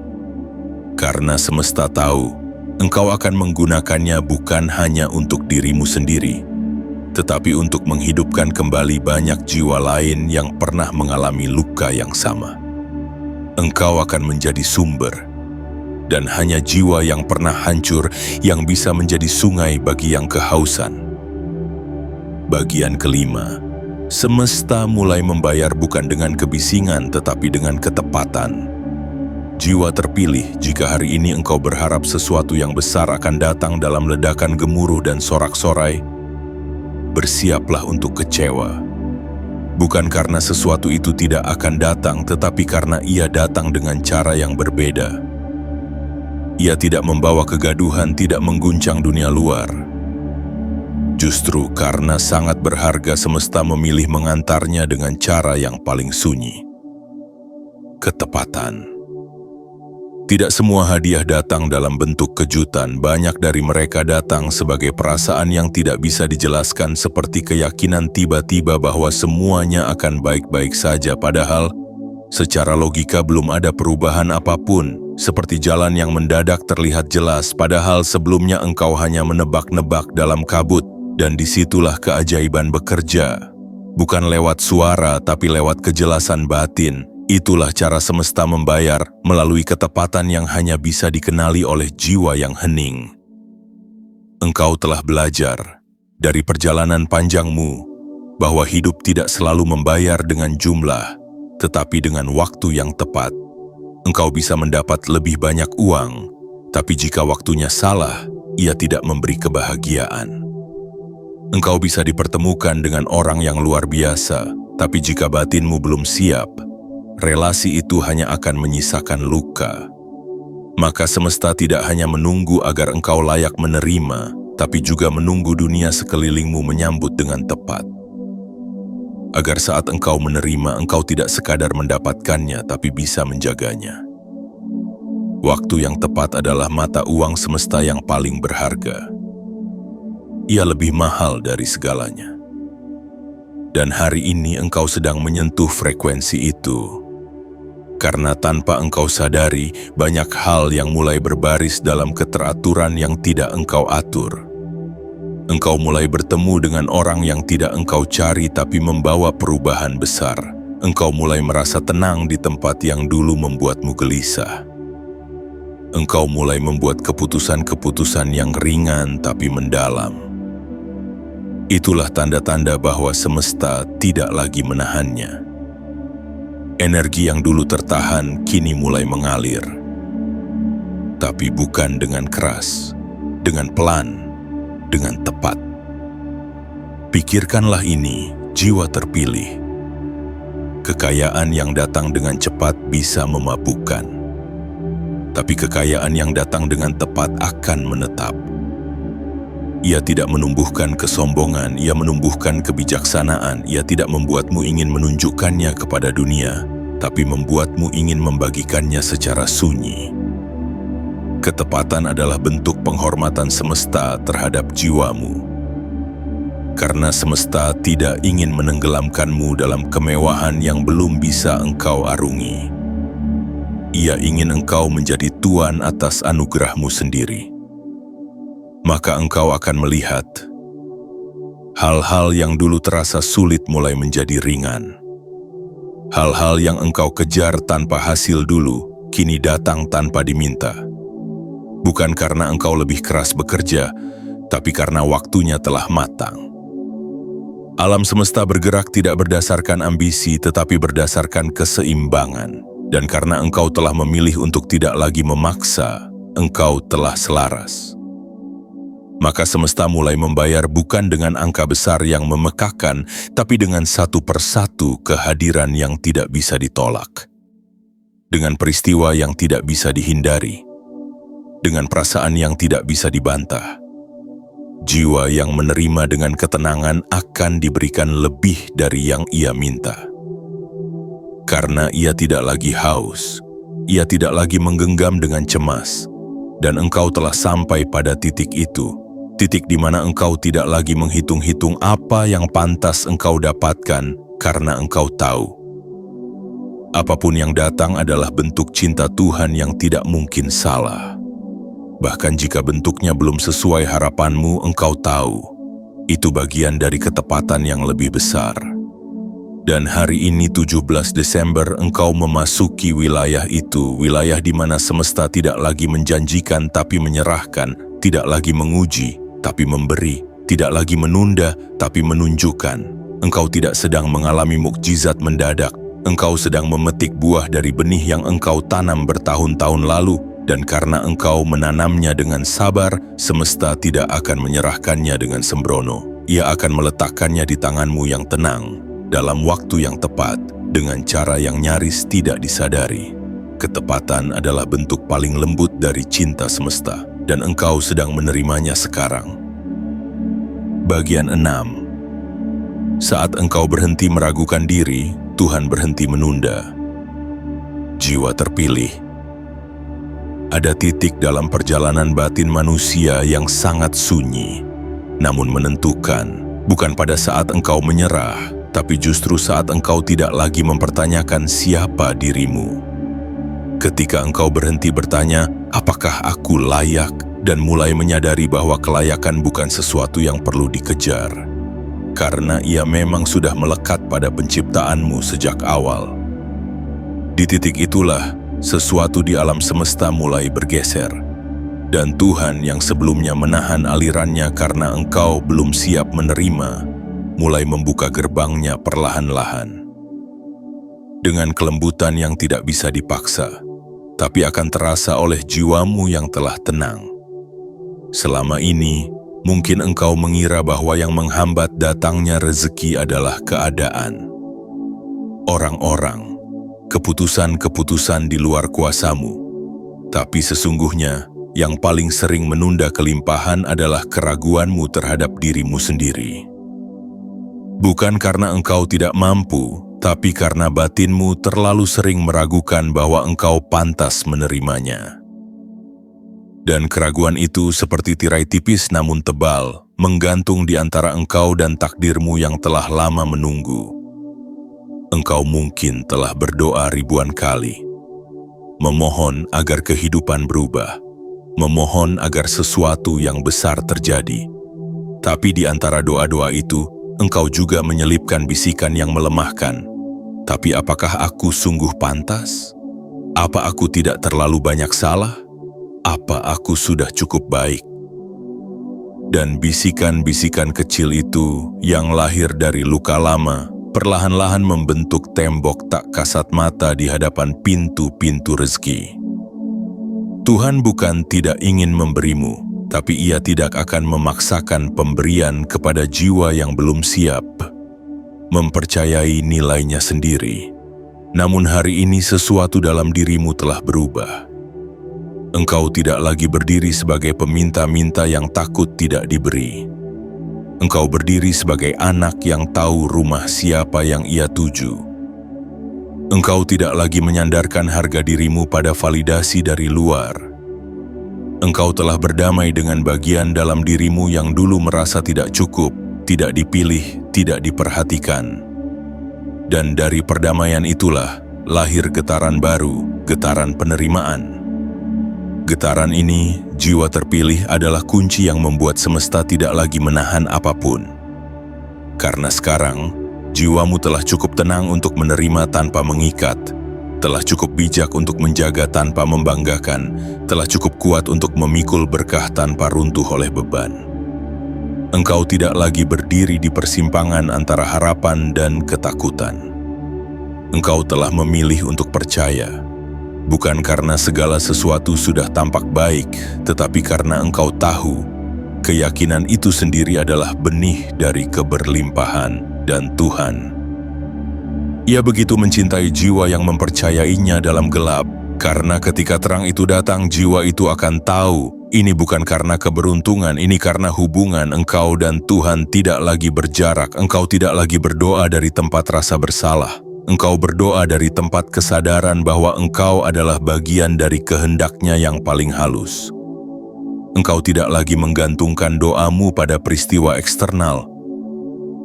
Speaker 1: Karena semesta tahu, engkau akan menggunakannya bukan hanya untuk dirimu sendiri, tetapi untuk menghidupkan kembali banyak jiwa lain yang pernah mengalami luka yang sama. Engkau akan menjadi sumber, dan hanya jiwa yang pernah hancur yang bisa menjadi sungai bagi yang kehausan. Bagian kelima, semesta mulai membayar bukan dengan kebisingan tetapi dengan ketepatan. Jiwa terpilih, jika hari ini engkau berharap sesuatu yang besar akan datang dalam ledakan gemuruh dan sorak-sorai, bersiaplah untuk kecewa. Bukan karena sesuatu itu tidak akan datang, tetapi karena ia datang dengan cara yang berbeda. Ia tidak membawa kegaduhan, tidak mengguncang dunia luar. Justru karena sangat berharga, semesta memilih mengantarnya dengan cara yang paling sunyi. Ketepatan. Tidak semua hadiah datang dalam bentuk kejutan. Banyak dari mereka datang sebagai perasaan yang tidak bisa dijelaskan, seperti keyakinan tiba-tiba bahwa semuanya akan baik-baik saja, padahal secara logika belum ada perubahan apapun. Seperti jalan yang mendadak terlihat jelas, padahal sebelumnya engkau hanya menebak-nebak dalam kabut. Dan disitulah keajaiban bekerja. Bukan lewat suara, tapi lewat kejelasan batin. Itulah cara semesta membayar melalui ketepatan yang hanya bisa dikenali oleh jiwa yang hening. Engkau telah belajar dari perjalanan panjangmu bahwa hidup tidak selalu membayar dengan jumlah, tetapi dengan waktu yang tepat. Engkau bisa mendapat lebih banyak uang, tapi jika waktunya salah, ia tidak memberi kebahagiaan. Engkau bisa dipertemukan dengan orang yang luar biasa, tapi jika batinmu belum siap, relasi itu hanya akan menyisakan luka. Maka semesta tidak hanya menunggu agar engkau layak menerima, tapi juga menunggu dunia sekelilingmu menyambut dengan tepat. Agar saat engkau menerima, engkau tidak sekadar mendapatkannya, tapi bisa menjaganya. Waktu yang tepat adalah mata uang semesta yang paling berharga. Ia lebih mahal dari segalanya. Dan hari ini engkau sedang menyentuh frekuensi itu. Karena tanpa engkau sadari, banyak hal yang mulai berbaris dalam keteraturan yang tidak engkau atur. Engkau mulai bertemu dengan orang yang tidak engkau cari tapi membawa perubahan besar. Engkau mulai merasa tenang di tempat yang dulu membuatmu gelisah. Engkau mulai membuat keputusan-keputusan yang ringan tapi mendalam. Itulah tanda-tanda bahwa semesta tidak lagi menahannya. Energi yang dulu tertahan kini mulai mengalir. Tapi bukan dengan keras, dengan pelan, dengan tepat. Pikirkanlah ini, jiwa terpilih. Kekayaan yang datang dengan cepat bisa memabukkan. Tapi kekayaan yang datang dengan tepat akan menetap. Ia tidak menumbuhkan kesombongan, ia menumbuhkan kebijaksanaan. Ia tidak membuatmu ingin menunjukkannya kepada dunia, tapi membuatmu ingin membagikannya secara sunyi. Ketepatan adalah bentuk penghormatan semesta terhadap jiwamu. Karena semesta tidak ingin menenggelamkanmu dalam kemewahan yang belum bisa engkau arungi. Ia ingin engkau menjadi tuan atas anugerahmu sendiri. Maka engkau akan melihat hal-hal yang dulu terasa sulit mulai menjadi ringan. Hal-hal yang engkau kejar tanpa hasil dulu, kini datang tanpa diminta. Bukan karena engkau lebih keras bekerja, tapi karena waktunya telah matang. Alam semesta bergerak tidak berdasarkan ambisi, tetapi berdasarkan keseimbangan. Dan karena engkau telah memilih untuk tidak lagi memaksa, engkau telah selaras. Maka semesta mulai membayar bukan dengan angka besar yang memekakkan, tapi dengan satu persatu kehadiran yang tidak bisa ditolak. Dengan peristiwa yang tidak bisa dihindari. Dengan perasaan yang tidak bisa dibantah. Jiwa yang menerima dengan ketenangan akan diberikan lebih dari yang ia minta. Karena ia tidak lagi haus, ia tidak lagi menggenggam dengan cemas, dan engkau telah sampai pada titik itu. Titik di mana engkau tidak lagi menghitung-hitung apa yang pantas engkau dapatkan, karena engkau tahu apapun yang datang adalah bentuk cinta Tuhan yang tidak mungkin salah. Bahkan jika bentuknya belum sesuai harapanmu, engkau tahu itu bagian dari ketepatan yang lebih besar. Dan hari ini 17 Desember engkau memasuki wilayah itu, wilayah di mana semesta tidak lagi menjanjikan tapi menyerahkan, tidak lagi menguji tapi memberi, tidak lagi menunda tapi menunjukkan. Engkau tidak sedang mengalami mukjizat mendadak, engkau sedang memetik buah dari benih yang engkau tanam bertahun-tahun lalu, dan karena engkau menanamnya dengan sabar, semesta tidak akan menyerahkannya dengan sembrono. Ia akan meletakkannya di tanganmu yang tenang, dalam waktu yang tepat, dengan cara yang nyaris tidak disadari. Ketepatan adalah bentuk paling lembut dari cinta semesta, dan engkau sedang menerimanya sekarang. Bagian 6. Saat engkau berhenti meragukan diri, Tuhan berhenti menunda. Jiwa terpilih. Ada titik dalam perjalanan batin manusia yang sangat sunyi, namun menentukan, bukan pada saat engkau menyerah, tapi justru saat engkau tidak lagi mempertanyakan siapa dirimu. Ketika engkau berhenti bertanya, apakah aku layak, dan mulai menyadari bahwa kelayakan bukan sesuatu yang perlu dikejar, karena ia memang sudah melekat pada penciptaanmu sejak awal. Di titik itulah, sesuatu di alam semesta mulai bergeser, dan Tuhan yang sebelumnya menahan alirannya karena engkau belum siap menerima, mulai membuka gerbangnya perlahan-lahan. Dengan kelembutan yang tidak bisa dipaksa, tapi akan terasa oleh jiwamu yang telah tenang. Selama ini, mungkin engkau mengira bahwa yang menghambat datangnya rezeki adalah keadaan, orang-orang, keputusan-keputusan di luar kuasamu. Tapi sesungguhnya, yang paling sering menunda kelimpahan adalah keraguanmu terhadap dirimu sendiri. Bukan karena engkau tidak mampu, tapi karena batinmu terlalu sering meragukan bahwa engkau pantas menerimanya. Dan keraguan itu seperti tirai tipis namun tebal, menggantung di antara engkau dan takdirmu yang telah lama menunggu. Engkau mungkin telah berdoa ribuan kali, memohon agar kehidupan berubah, memohon agar sesuatu yang besar terjadi. Tapi di antara doa-doa itu, engkau juga menyelipkan bisikan yang melemahkan. Tapi apakah aku sungguh pantas? Apa aku tidak terlalu banyak salah? Apa aku sudah cukup baik? Dan bisikan-bisikan kecil itu yang lahir dari luka lama, perlahan-lahan membentuk tembok tak kasat mata di hadapan pintu-pintu rezeki. Tuhan bukan tidak ingin memberimu, tapi Ia tidak akan memaksakan pemberian kepada jiwa yang belum siap mempercayai nilainya sendiri. Namun hari ini sesuatu dalam dirimu telah berubah. Engkau tidak lagi berdiri sebagai peminta-minta yang takut tidak diberi. Engkau berdiri sebagai anak yang tahu rumah siapa yang ia tuju. Engkau tidak lagi menyandarkan harga dirimu pada validasi dari luar. Engkau telah berdamai dengan bagian dalam dirimu yang dulu merasa tidak cukup, tidak dipilih, tidak diperhatikan. Dan dari perdamaian itulah lahir getaran baru, getaran penerimaan. Getaran ini, jiwa terpilih adalah kunci yang membuat semesta tidak lagi menahan apapun. Karena sekarang, jiwamu telah cukup tenang untuk menerima tanpa mengikat, telah cukup bijak untuk menjaga tanpa membanggakan, telah cukup kuat untuk memikul berkah tanpa runtuh oleh beban. Engkau tidak lagi berdiri di persimpangan antara harapan dan ketakutan. Engkau telah memilih untuk percaya. Bukan karena segala sesuatu sudah tampak baik, tetapi karena engkau tahu, keyakinan itu sendiri adalah benih dari keberlimpahan dan Tuhan. Ia begitu mencintai jiwa yang mempercayainya dalam gelap, karena ketika terang itu datang, jiwa itu akan tahu, ini bukan karena keberuntungan, ini karena hubungan engkau dan Tuhan tidak lagi berjarak, engkau tidak lagi berdoa dari tempat rasa bersalah. Engkau berdoa dari tempat kesadaran bahwa engkau adalah bagian dari kehendak-Nya yang paling halus. Engkau tidak lagi menggantungkan doamu pada peristiwa eksternal.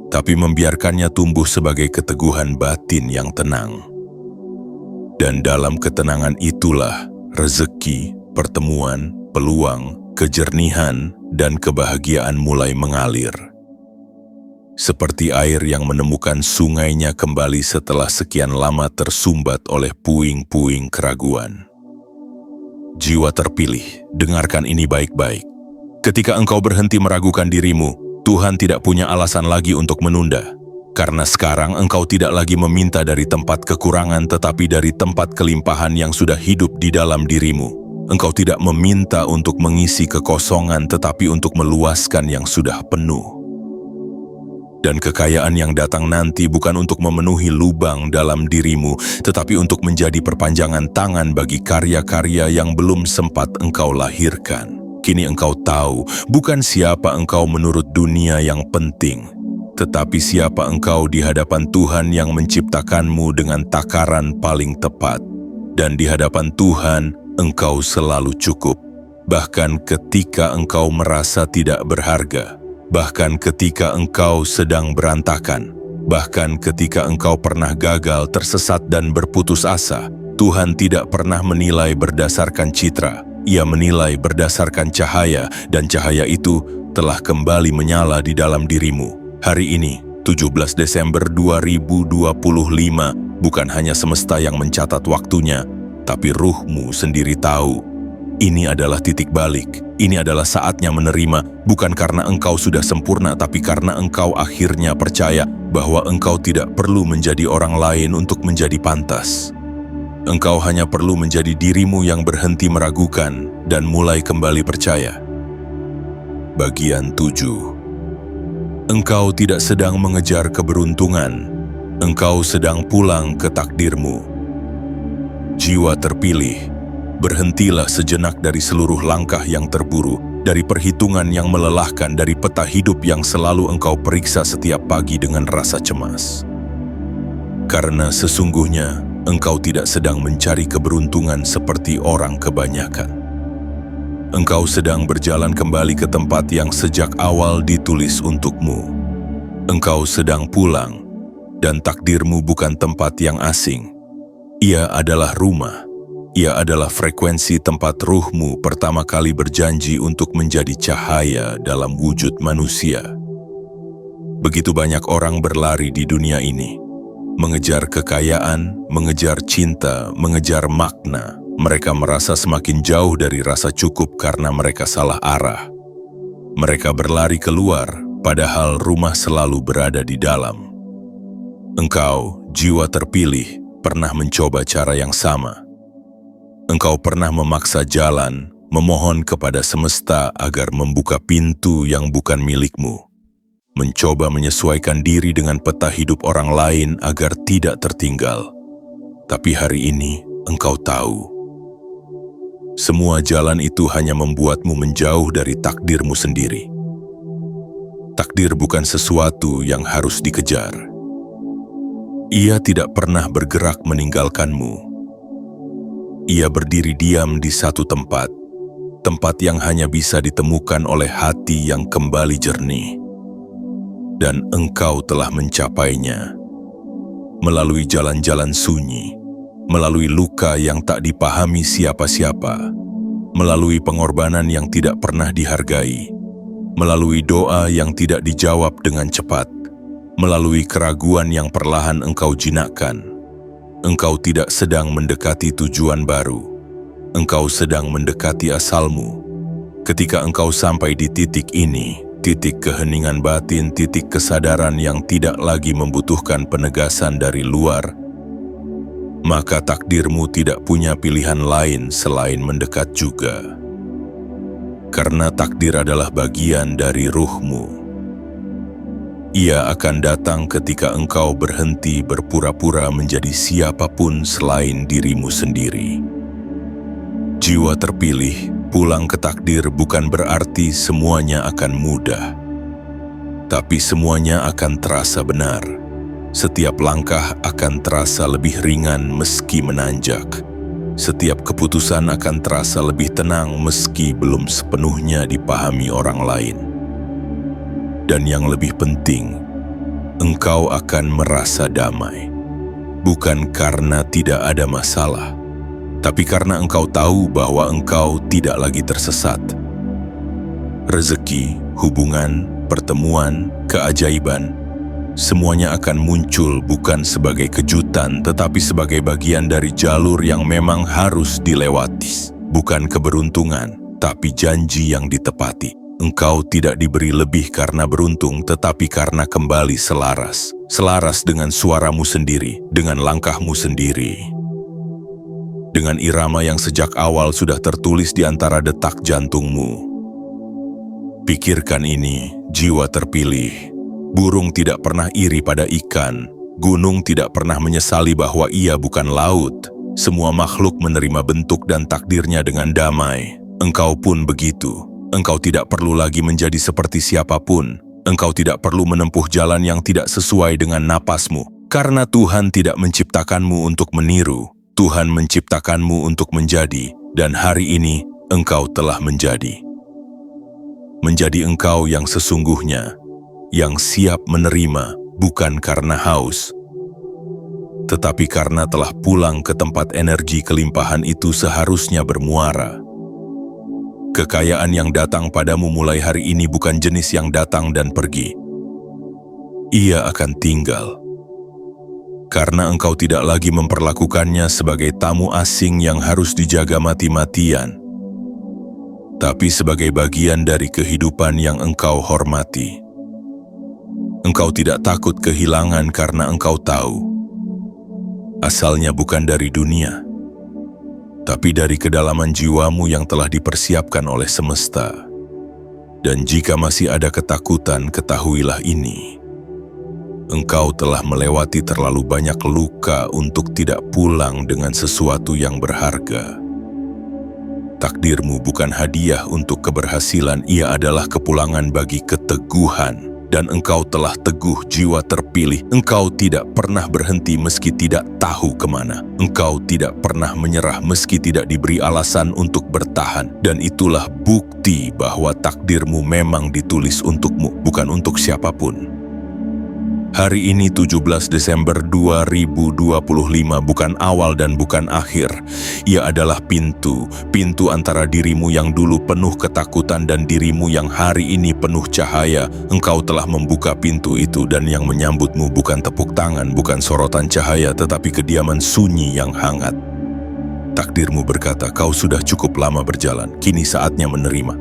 Speaker 1: tapi membiarkannya tumbuh sebagai keteguhan batin yang tenang. Dan dalam ketenangan itulah rezeki, pertemuan, peluang, kejernihan, dan kebahagiaan mulai mengalir. Seperti air yang menemukan sungainya kembali setelah sekian lama tersumbat oleh puing-puing keraguan. Jiwa terpilih, dengarkan ini baik-baik. Ketika engkau berhenti meragukan dirimu, Tuhan tidak punya alasan lagi untuk menunda. Karena sekarang engkau tidak lagi meminta dari tempat kekurangan tetapi dari tempat kelimpahan yang sudah hidup di dalam dirimu. Engkau tidak meminta untuk mengisi kekosongan tetapi untuk meluaskan yang sudah penuh. Dan kekayaan yang datang nanti bukan untuk memenuhi lubang dalam dirimu, tetapi untuk menjadi perpanjangan tangan bagi karya-karya yang belum sempat engkau lahirkan. Kini engkau tahu, bukan siapa engkau menurut dunia yang penting, tetapi siapa engkau di hadapan Tuhan yang menciptakanmu dengan takaran paling tepat. Dan di hadapan Tuhan, engkau selalu cukup, bahkan ketika engkau merasa tidak berharga. Bahkan ketika engkau sedang berantakan, bahkan ketika engkau pernah gagal, tersesat dan berputus asa, Tuhan tidak pernah menilai berdasarkan citra. Ia menilai berdasarkan cahaya, dan cahaya itu telah kembali menyala di dalam dirimu. Hari ini, 17 Desember 2025, bukan hanya semesta yang mencatat waktunya, tapi ruhmu sendiri tahu. Ini adalah titik balik. Ini adalah saatnya menerima, bukan karena engkau sudah sempurna, tapi karena engkau akhirnya percaya bahwa engkau tidak perlu menjadi orang lain untuk menjadi pantas. Engkau hanya perlu menjadi dirimu yang berhenti meragukan dan mulai kembali percaya. Bagian 7. Engkau tidak sedang mengejar keberuntungan. Engkau sedang pulang ke takdirmu. Jiwa terpilih, berhentilah sejenak dari seluruh langkah yang terburu, dari perhitungan yang melelahkan, dari peta hidup yang selalu engkau periksa setiap pagi dengan rasa cemas. Karena sesungguhnya, engkau tidak sedang mencari keberuntungan seperti orang kebanyakan. Engkau sedang berjalan kembali ke tempat yang sejak awal ditulis untukmu. Engkau sedang pulang, dan takdirmu bukan tempat yang asing. Ia adalah rumah. Ia adalah frekuensi tempat ruhmu pertama kali berjanji untuk menjadi cahaya dalam wujud manusia. Begitu banyak orang berlari di dunia ini, mengejar kekayaan, mengejar cinta, mengejar makna. Mereka merasa semakin jauh dari rasa cukup karena mereka salah arah. Mereka berlari keluar, padahal rumah selalu berada di dalam. Engkau, jiwa terpilih, pernah mencoba cara yang sama. Engkau pernah memaksa jalan, memohon kepada semesta agar membuka pintu yang bukan milikmu. Mencoba menyesuaikan diri dengan peta hidup orang lain agar tidak tertinggal. Tapi hari ini, engkau tahu. Semua jalan itu hanya membuatmu menjauh dari takdirmu sendiri. Takdir bukan sesuatu yang harus dikejar. Ia tidak pernah bergerak meninggalkanmu. Ia berdiri diam di satu tempat, tempat yang hanya bisa ditemukan oleh hati yang kembali jernih. Dan engkau telah mencapainya. Melalui jalan-jalan sunyi, melalui luka yang tak dipahami siapa-siapa, melalui pengorbanan yang tidak pernah dihargai, melalui doa yang tidak dijawab dengan cepat, melalui keraguan yang perlahan engkau jinakkan. Engkau tidak sedang mendekati tujuan baru. Engkau sedang mendekati asalmu. Ketika engkau sampai di titik ini, titik keheningan batin, titik kesadaran yang tidak lagi membutuhkan penegasan dari luar, maka takdirmu tidak punya pilihan lain selain mendekat juga. Karena takdir adalah bagian dari ruhmu. Ia akan datang ketika engkau berhenti berpura-pura menjadi siapapun selain dirimu sendiri. Jiwa terpilih, pulang ke takdir bukan berarti semuanya akan mudah. Tapi semuanya akan terasa benar. Setiap langkah akan terasa lebih ringan meski menanjak. Setiap keputusan akan terasa lebih tenang meski belum sepenuhnya dipahami orang lain. Dan yang lebih penting, engkau akan merasa damai. Bukan karena tidak ada masalah, tapi karena engkau tahu bahwa engkau tidak lagi tersesat. Rezeki, hubungan, pertemuan, keajaiban, semuanya akan muncul bukan sebagai kejutan, tetapi sebagai bagian dari jalur yang memang harus dilewati. Bukan keberuntungan, tapi janji yang ditepati. Engkau tidak diberi lebih karena beruntung, tetapi karena kembali selaras. Selaras dengan suaramu sendiri, dengan langkahmu sendiri. Dengan irama yang sejak awal sudah tertulis di antara detak jantungmu. Pikirkan ini, jiwa terpilih. Burung tidak pernah iri pada ikan. Gunung tidak pernah menyesali bahwa ia bukan laut. Semua makhluk menerima bentuk dan takdirnya dengan damai. Engkau pun begitu. Engkau tidak perlu lagi menjadi seperti siapapun. Engkau tidak perlu menempuh jalan yang tidak sesuai dengan napasmu. Karena Tuhan tidak menciptakanmu untuk meniru. Tuhan menciptakanmu untuk menjadi. Dan hari ini, engkau telah menjadi. Menjadi engkau yang sesungguhnya. Yang siap menerima, bukan karena haus. Tetapi karena telah pulang ke tempat energi kelimpahan itu seharusnya bermuara. Kekayaan yang datang padamu mulai hari ini bukan jenis yang datang dan pergi. Ia akan tinggal. Karena engkau tidak lagi memperlakukannya sebagai tamu asing yang harus dijaga mati-matian, tapi sebagai bagian dari kehidupan yang engkau hormati. Engkau tidak takut kehilangan karena engkau tahu asalnya bukan dari dunia, tapi dari kedalaman jiwamu yang telah dipersiapkan oleh semesta. Dan jika masih ada ketakutan, ketahuilah ini. Engkau telah melewati terlalu banyak luka untuk tidak pulang dengan sesuatu yang berharga. Takdirmu bukan hadiah untuk keberhasilan, ia adalah kepulangan bagi keteguhan. Dan engkau telah teguh, jiwa terpilih. Engkau tidak pernah berhenti meski tidak tahu kemana. Engkau tidak pernah menyerah meski tidak diberi alasan untuk bertahan. Dan itulah bukti bahwa takdirmu memang ditulis untukmu, bukan untuk siapapun. Hari ini 17 Desember 2025 bukan awal dan bukan akhir. Ia adalah pintu antara dirimu yang dulu penuh ketakutan dan dirimu yang hari ini penuh cahaya. Engkau telah membuka pintu itu dan yang menyambutmu bukan tepuk tangan, bukan sorotan cahaya, tetapi kediaman sunyi yang hangat. Takdirmu berkata, kau sudah cukup lama berjalan, kini saatnya menerima.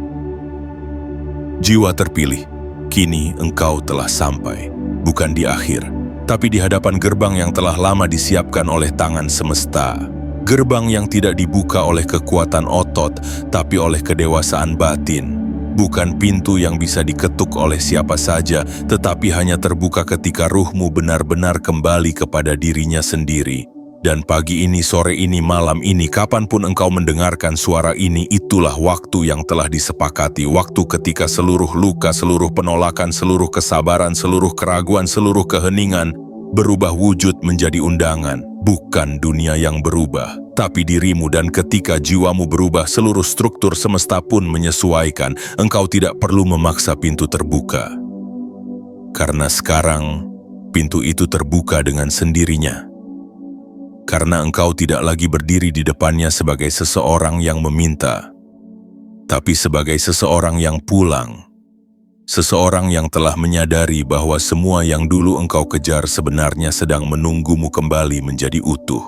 Speaker 1: Jiwa terpilih, kini engkau telah sampai. Bukan di akhir, tapi di hadapan gerbang yang telah lama disiapkan oleh tangan semesta. Gerbang yang tidak dibuka oleh kekuatan otot, tapi oleh kedewasaan batin. Bukan pintu yang bisa diketuk oleh siapa saja, tetapi hanya terbuka ketika ruhmu benar-benar kembali kepada dirinya sendiri. Dan pagi ini, sore ini, malam ini, kapanpun engkau mendengarkan suara ini, itulah waktu yang telah disepakati. Waktu ketika seluruh luka, seluruh penolakan, seluruh kesabaran, seluruh keraguan, seluruh keheningan berubah wujud menjadi undangan. Bukan dunia yang berubah, tapi dirimu. Dan ketika jiwamu berubah, seluruh struktur semesta pun menyesuaikan. Engkau tidak perlu memaksa pintu terbuka. Karena sekarang, pintu itu terbuka dengan sendirinya. Karena engkau tidak lagi berdiri di depannya sebagai seseorang yang meminta, tapi sebagai seseorang yang pulang. Seseorang yang telah menyadari bahwa semua yang dulu engkau kejar sebenarnya sedang menunggumu kembali menjadi utuh.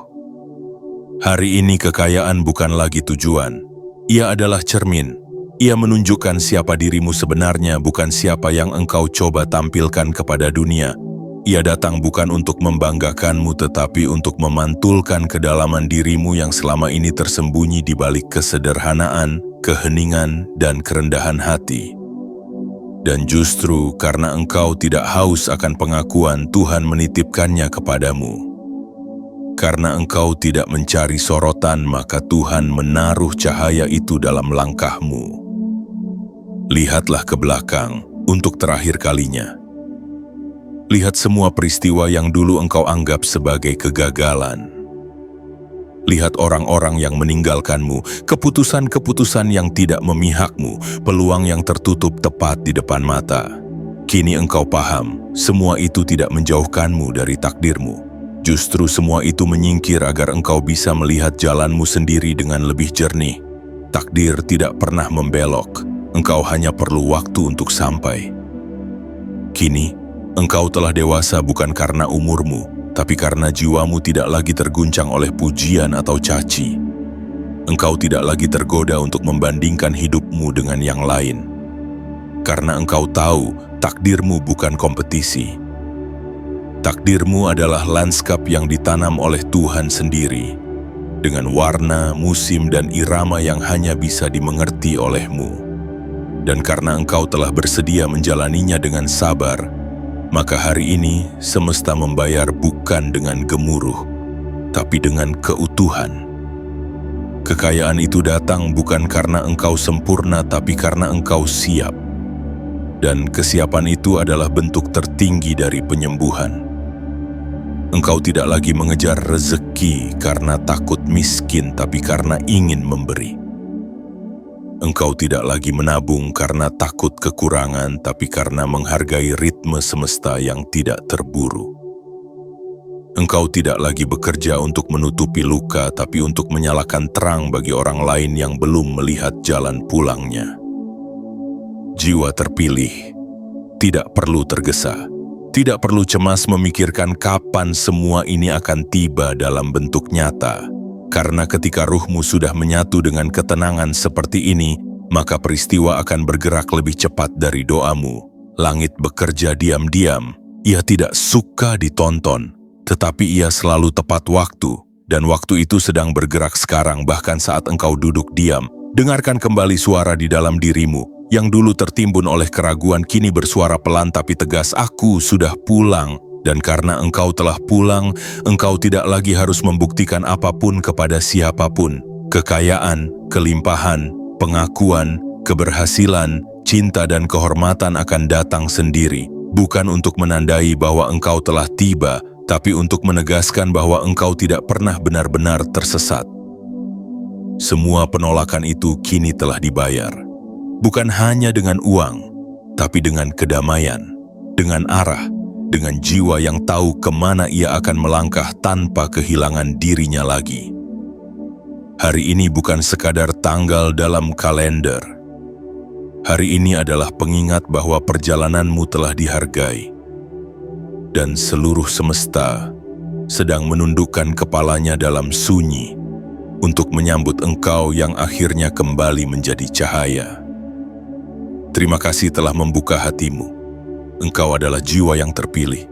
Speaker 1: Hari ini kekayaan bukan lagi tujuan. Ia adalah cermin. Ia menunjukkan siapa dirimu sebenarnya, bukan siapa yang engkau coba tampilkan kepada dunia. Ia datang bukan untuk membanggakanmu, tetapi untuk memantulkan kedalaman dirimu yang selama ini tersembunyi di balik kesederhanaan, keheningan, dan kerendahan hati. Dan justru karena engkau tidak haus akan pengakuan, Tuhan menitipkannya kepadamu. Karena engkau tidak mencari sorotan, maka Tuhan menaruh cahaya itu dalam langkahmu. Lihatlah ke belakang untuk terakhir kalinya. Lihat semua peristiwa yang dulu engkau anggap sebagai kegagalan. Lihat orang-orang yang meninggalkanmu, keputusan-keputusan yang tidak memihakmu, peluang yang tertutup tepat di depan mata. Kini engkau paham, semua itu tidak menjauhkanmu dari takdirmu. Justru semua itu menyingkir agar engkau bisa melihat jalanmu sendiri dengan lebih jernih. Takdir tidak pernah membelok, engkau hanya perlu waktu untuk sampai. Kini, engkau telah dewasa bukan karena umurmu, tapi karena jiwamu tidak lagi terguncang oleh pujian atau caci. Engkau tidak lagi tergoda untuk membandingkan hidupmu dengan yang lain. Karena engkau tahu, takdirmu bukan kompetisi. Takdirmu adalah lanskap yang ditanam oleh Tuhan sendiri, dengan warna, musim, dan irama yang hanya bisa dimengerti olehmu. Dan karena engkau telah bersedia menjalaninya dengan sabar, maka hari ini semesta membayar bukan dengan gemuruh, tapi dengan keutuhan. Kekayaan itu datang bukan karena engkau sempurna, tapi karena engkau siap. Dan kesiapan itu adalah bentuk tertinggi dari penyembuhan. Engkau tidak lagi mengejar rezeki karena takut miskin, tapi karena ingin memberi. Engkau tidak lagi menabung karena takut kekurangan, tapi karena menghargai ritme semesta yang tidak terburu. Engkau tidak lagi bekerja untuk menutupi luka, tapi untuk menyalakan terang bagi orang lain yang belum melihat jalan pulangnya. Jiwa terpilih tidak perlu tergesa, tidak perlu cemas memikirkan kapan semua ini akan tiba dalam bentuk nyata. Karena ketika ruhmu sudah menyatu dengan ketenangan seperti ini, maka peristiwa akan bergerak lebih cepat dari doamu. Langit bekerja diam-diam, ia tidak suka ditonton, tetapi ia selalu tepat waktu, dan waktu itu sedang bergerak sekarang bahkan saat engkau duduk diam. Dengarkan kembali suara di dalam dirimu, yang dulu tertimbun oleh keraguan kini bersuara pelan tapi tegas, "Aku sudah pulang." Dan karena engkau telah pulang, engkau tidak lagi harus membuktikan apapun kepada siapapun. Kekayaan, kelimpahan, pengakuan, keberhasilan, cinta dan kehormatan akan datang sendiri, bukan untuk menandai bahwa engkau telah tiba, tapi untuk menegaskan bahwa engkau tidak pernah benar-benar tersesat. Semua penolakan itu kini telah dibayar. Bukan hanya dengan uang, tapi dengan kedamaian, dengan arah, dengan jiwa yang tahu kemana ia akan melangkah tanpa kehilangan dirinya lagi. Hari ini bukan sekadar tanggal dalam kalender. Hari ini adalah pengingat bahwa perjalananmu telah dihargai. Dan seluruh semesta sedang menundukkan kepalanya dalam sunyi untuk menyambut engkau yang akhirnya kembali menjadi cahaya. Terima kasih telah membuka hatimu. Engkau adalah jiwa yang terpilih.